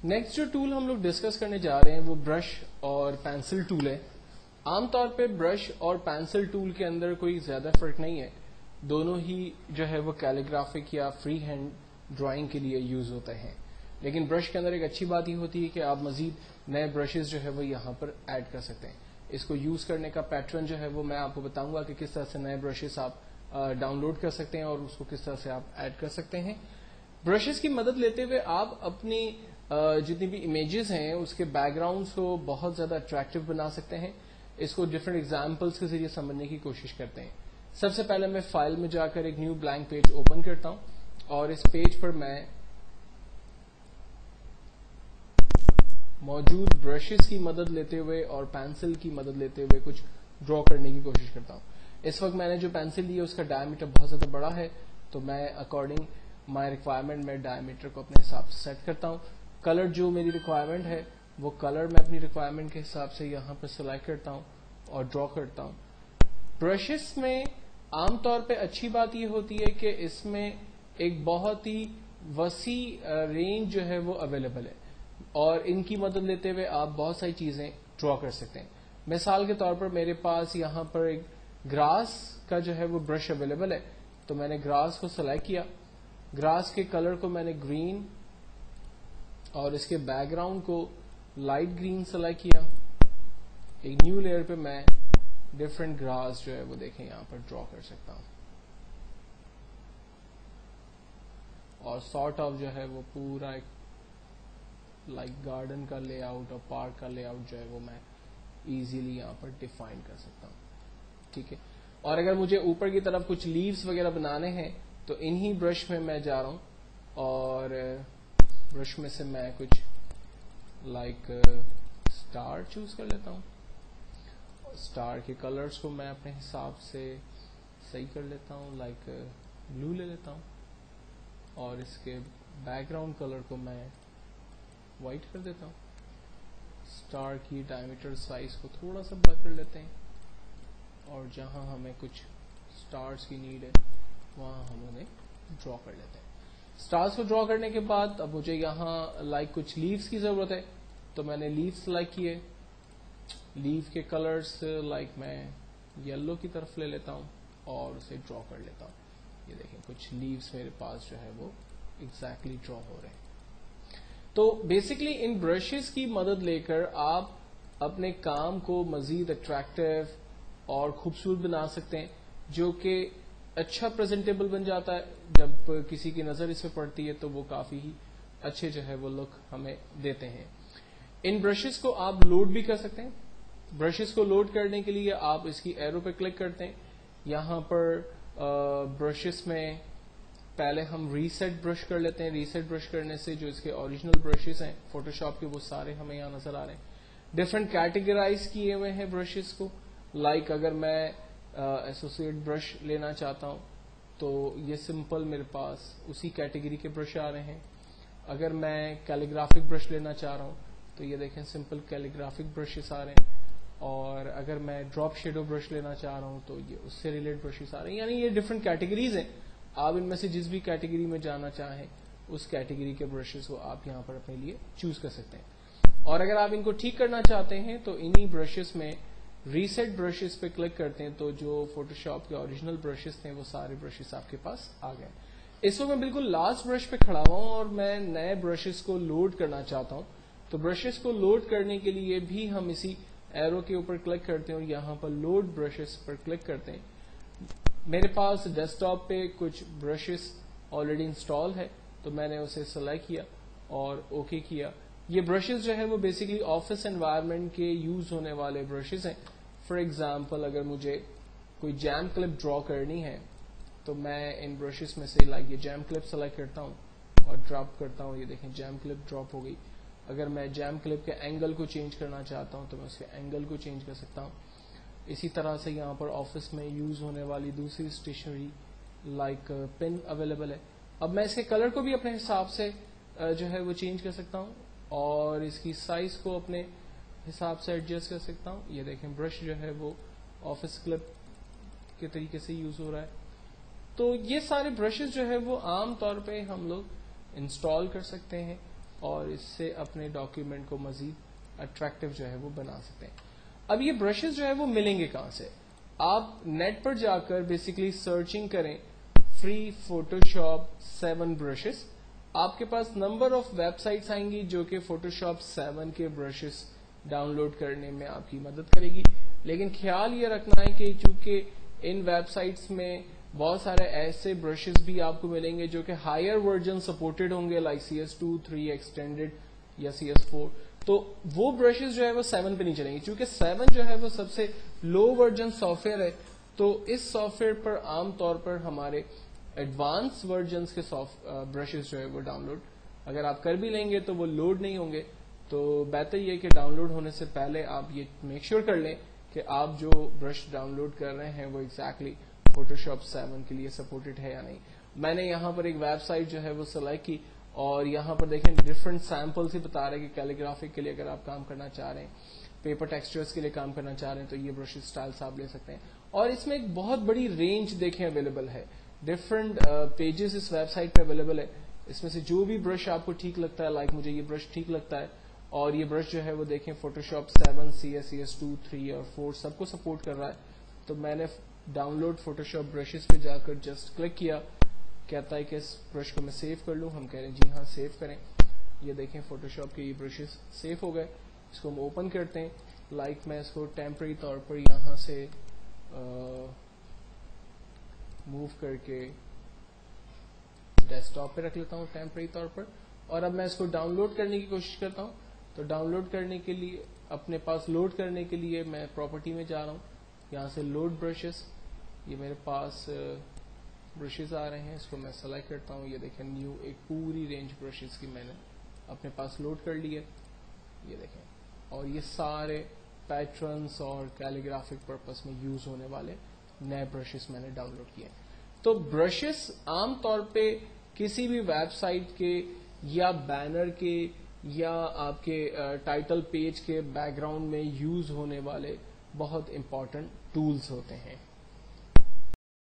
Next جو tool ہم لوگ ڈسکس کرنے جا رہے ہیں وہ برش اور پینسل ٹول ہے. عام طور پہ برش اور پینسل ٹول کے اندر کوئی زیادہ فرق نہیں ہے, دونوں ہی جو ہے وہ کیلیگرافک یا فری ہینڈ ڈرائنگ کے لیے یوز ہوتے ہیں. لیکن برش کے اندر ایک اچھی بات یہ ہوتی ہے کہ آپ مزید نئے برشز جو ہے وہ یہاں پر ایڈ کر سکتے ہیں. اس کو یوز کرنے کا پیٹرن جو ہے وہ میں آپ کو بتاؤں گا کہ کس طرح سے نئے برشز آپ ڈاؤن لوڈ کر سکتے ہیں اور اس کو کس طرح سے آپ ایڈ کر سکتے ہیں. برشز کی مدد لیتے ہوئے آپ اپنی جتنی بھی امیجز ہیں اس کے بیک گراؤنڈس کو بہت زیادہ اٹریکٹیو بنا سکتے ہیں. اس کو ڈفرینٹ ایگزامپلس کے ذریعے سمجھنے کی کوشش کرتے ہیں. سب سے پہلے میں فائل میں جا کر ایک نیو بلینک پیج اوپن کرتا ہوں اور اس پیج پر میں موجود برشز کی مدد لیتے ہوئے اور پینسل کی مدد لیتے ہوئے کچھ ڈرا کرنے کی کوشش کرتا ہوں. اس وقت میں نے جو پینسل لی ہے اس کا ڈائمیٹر بہت زیادہ بڑا ہے, تو میں اکارڈنگ مائی ریکوائرمنٹ میں ڈائمیٹر کو اپنے حساب سے سیٹ کرتا ہوں. کلر جو میری ریکوائرمنٹ ہے وہ کلر میں اپنی ریکوائرمنٹ کے حساب سے یہاں پر سلیکٹ کرتا ہوں اور ڈرا کرتا ہوں. برشز میں عام طور پہ اچھی بات یہ ہوتی ہے کہ اس میں ایک بہت ہی وسیع رینج جو ہے وہ اویلیبل ہے اور ان کی مدد لیتے ہوئے آپ بہت ساری چیزیں ڈرا کر سکتے ہیں. مثال کے طور پر میرے پاس یہاں پر ایک گراس کا جو ہے وہ برش اویلیبل ہے, تو میں نے گراس کو سلیکٹ کیا. گراس کے کلر کو میں نے گرین اور اس کے بیک گراؤنڈ کو لائٹ گرین سلیکٹ کیا. ایک نیو لیئر پہ میں ڈفرینٹ گراس جو ہے وہ دیکھیں یہاں پر ڈرا کر سکتا ہوں اور سارٹ آف جو ہے وہ پورا ایک لائک گارڈن کا لے آؤٹ اور پارک کا لے آؤٹ جو ہے وہ میں ایزیلی یہاں پر ڈیفائن کر سکتا ہوں. ٹھیک ہے, اور اگر مجھے اوپر کی طرف کچھ لیوز وغیرہ بنانے ہیں تو انہی برش میں جا رہا ہوں اور برش میں سے میں کچھ لائک اسٹار چوز کر لیتا ہوں. اسٹار کے کلرز کو میں اپنے حساب سے صحیح کر لیتا ہوں, لائک بلو لے لیتا ہوں اور اس کے بیک گراؤنڈ کلر کو میں وائٹ کر دیتا ہوں. اسٹار کی ڈائمیٹر سائز کو تھوڑا سا بڑھ کر لیتے ہیں اور جہاں ہمیں کچھ اسٹارز کی نیڈ ہے وہاں ہم انہیں ڈرا کر لیتے ہیں. اسٹارز کو ڈرا کرنے کے بعد اب مجھے یہاں لائک کچھ لیوز کی ضرورت ہے, تو میں نے لیوز سلیکٹ کیے. لیو کے کلرز لائک میں یلو کی طرف لے لیتا ہوں اور اسے ڈرا کر لیتا ہوں. یہ دیکھیں کچھ لیوز میرے پاس جو ہے وہ ایگزیکٹلی ڈرا ہو رہے ہیں. تو بیسکلی ان برشز کی مدد لے کر آپ اپنے کام کو مزید اٹریکٹیو اور خوبصورت بنا سکتے ہیں, جو کہ اچھا پریزنٹیبل بن جاتا ہے. جب کسی کی نظر اس پہ پڑتی ہے تو وہ کافی ہی اچھے جو ہے وہ لک ہمیں دیتے ہیں. ان برشز کو آپ لوڈ بھی کر سکتے ہیں. برشز کو لوڈ کرنے کے لیے آپ اس کی ایرو پہ کلک کرتے ہیں. یہاں پر برشز میں پہلے ہم ریسیٹ برش کر لیتے ہیں. ریسیٹ برش کرنے سے جو اس کے اوریجنل برشز ہیں فوٹوشاپ کے وہ سارے ہمیں یہاں نظر آ رہے ہیں. ڈفرینٹ کیٹیگرائز کیے ہوئے ہیں برشز کو, لائک اگر میں ایسوسیٹ برش لینا چاہتا ہوں تو یہ سمپل میرے پاس اسی کیٹیگری کے برش آ رہے ہیں. اگر میں کیلیگرافک برش لینا چاہ رہا ہوں تو یہ دیکھیں سمپل کیلیگرافک برشز آ رہے ہیں. اور اگر میں ڈراپ شیڈو برش لینا چاہ رہا ہوں تو یہ اس سے ریلیٹ برشز آ رہے ہیں. یعنی یہ ڈفرینٹ کیٹیگریز ہیں. آپ ان میں سے جس بھی کیٹیگری میں جانا چاہیں اس کیٹیگری کے برشز کو آپ یہاں پر اپنے لیے چوز کر سکتے ہیں. اور اگر آپ ان کو ٹھیک کرنا چاہتے ہیں تو انہی برشز میں ریسیٹ برشز پہ کلک کرتے ہیں تو جو فوٹوشاپ کے اوریجنل برشز تھے وہ سارے برشز آپ کے پاس آ گئے. اس وقت میں بالکل لاسٹ برش پہ کھڑا ہوا ہوں اور میں نئے برشز کو لوڈ کرنا چاہتا ہوں. تو برشز کو لوڈ کرنے کے لیے بھی ہم اسی ایرو کے اوپر کلک کرتے ہیں اور یہاں پر لوڈ برشز پر کلک کرتے ہیں. میرے پاس ڈیسک ٹاپ پہ کچھ برشز آلریڈی انسٹال ہے تو میں نے اسے سلیکٹ کیا اور اوکے کیا. یہ برشز جو ہے وہ بیسکلی آفس انوائرمنٹ کے یوز ہونے والے برشز ہیں. فار ایگزامپل اگر مجھے کوئی جیم کلپ ڈرا کرنی ہے تو میں ان برشز میں سے لائک یہ جیم کلپ سلیکٹ کرتا ہوں اور ڈراپ کرتا ہوں. یہ دیکھیں جیم کلپ ڈراپ ہو گئی. اگر میں جیم کلپ کے اینگل کو چینج کرنا چاہتا ہوں تو میں اس کے اینگل کو چینج کر سکتا ہوں. اسی طرح سے یہاں پر آفس میں یوز ہونے والی دوسری اسٹیشنری لائک پن اویلیبل ہے. اب میں اس کے کلر کو بھی اپنے حساب سے جو ہے وہ چینج کر سکتا ہوں اور اس کی سائز کو اپنے حساب سے ایڈجسٹ کر سکتا ہوں. یہ دیکھیں برش جو ہے وہ آفس کلپ کے طریقے سے یوز ہو رہا ہے. تو یہ سارے برشز جو ہے وہ عام طور پہ ہم لوگ انسٹال کر سکتے ہیں اور اس سے اپنے ڈاکیومنٹ کو مزید اٹریکٹیو جو ہے وہ بنا سکتے ہیں. اب یہ برشز جو ہے وہ ملیں گے کہاں سے؟ آپ نیٹ پر جا کر بیسیکلی سرچنگ کریں فری فوٹوشاپ 7 برشز. آپ کے پاس نمبر آف ویب سائٹس آئیں گی جو کہ فوٹوشاپ 7 کے برشز ڈاؤن لوڈ کرنے میں آپ کی مدد کرے گی. لیکن خیال یہ رکھنا ہے کہ چونکہ ان ویب سائٹس میں بہت سارے ایسے برشز بھی آپ کو ملیں گے جو کہ ہائر ورژن سپورٹڈ ہوں گے، لائک CS2 3 ایکسٹینڈیڈ یا CS4. تو وہ برشز جو ہے وہ 7 پہ نہیں چلیں گے. چونکہ 7 جو ہے وہ سب سے لو ورژن سافٹ ویئر ہے، تو اس سافٹ ویئر پر عام طور پر ہمارے ایڈوانس ورژنس کے برشز جو ہے وہ ڈاؤن لوڈ اگر آپ کر بھی لیں گے تو وہ لوڈ نہیں ہوں گے. تو بہتر یہ کہ ڈاؤن لوڈ ہونے سے پہلے آپ یہ میک شیور کر لیں کہ آپ جو برش ڈاؤن لوڈ کر رہے ہیں وہ ایگزیکٹلی فوٹوشاپ 7 کے لیے سپورٹڈ ہے یا نہیں. میں نے یہاں پر ایک ویب سائٹ جو ہے وہ سلیکٹ کی اور یہاں پر دیکھیں ڈفرنٹ سیمپلس ہی بتا رہے ہیں کہ کیلیگرافک کے لیے اگر آپ کام کرنا چاہ رہے ہیں، پیپر ٹیکسچرز کے لیے کام کرنا چاہ رہے ہیں تو یہ برش اسٹائلس آپ لے سکتے ہیں. اور اس میں ایک بہت بڑی رینج دیکھیں اویلیبل ہے، ڈفرنٹ پیجز اس ویب سائٹ پہ اویلیبل ہے. اس میں سے جو بھی برش آپ کو ٹھیک لگتا ہے، لائک مجھے یہ برش ٹھیک لگتا ہے، اور یہ برش جو ہے وہ دیکھیں فوٹوشاپ 7 CS2 3 اور 4 سب کو سپورٹ کر رہا ہے. تو میں نے ڈاؤن لوڈ فوٹوشاپ برشز پہ جا کر جسٹ کلک کیا، کہتا ہے کہ اس برش کو میں سیو کر لوں. ہم کہہ رہے ہیں جی ہاں سیو کریں. یہ دیکھیں فوٹوشاپ کے یہ برشز سیو ہو گئے. اس کو ہم اوپن کرتے ہیں. لائک میں اس کو ٹیمپرری طور پر یہاں سے موو کر کے ڈیسک ٹاپ پہ رکھ لیتا ہوں ٹیمپرری طور پر. اور اب میں اس کو ڈاؤن لوڈ کرنے کی کوشش کرتا ہوں. تو ڈاؤن لوڈ کرنے کے لیے اپنے پاس لوڈ کرنے کے لیے میں پراپرٹی میں جا رہا ہوں. یہاں سے لوڈ برشز، یہ میرے پاس برشز آ رہے ہیں. اس کو میں سلیکٹ کرتا ہوں. یہ دیکھیں نیو ایک پوری رینج برشز کی میں نے اپنے پاس لوڈ کر لی ہے. یہ دیکھیں، اور یہ سارے پیٹرنس اور کیلیگرافک پرپس میں یوز ہونے والے نئے برشز میں نے ڈاؤن لوڈ کیے. تو برشز عام طور پہ کسی بھی ویب سائٹ کے یا بینر کے یا آپ کے ٹائٹل پیج کے بیک گراؤنڈ میں یوز ہونے والے بہت امپورٹنٹ ٹولز ہوتے ہیں.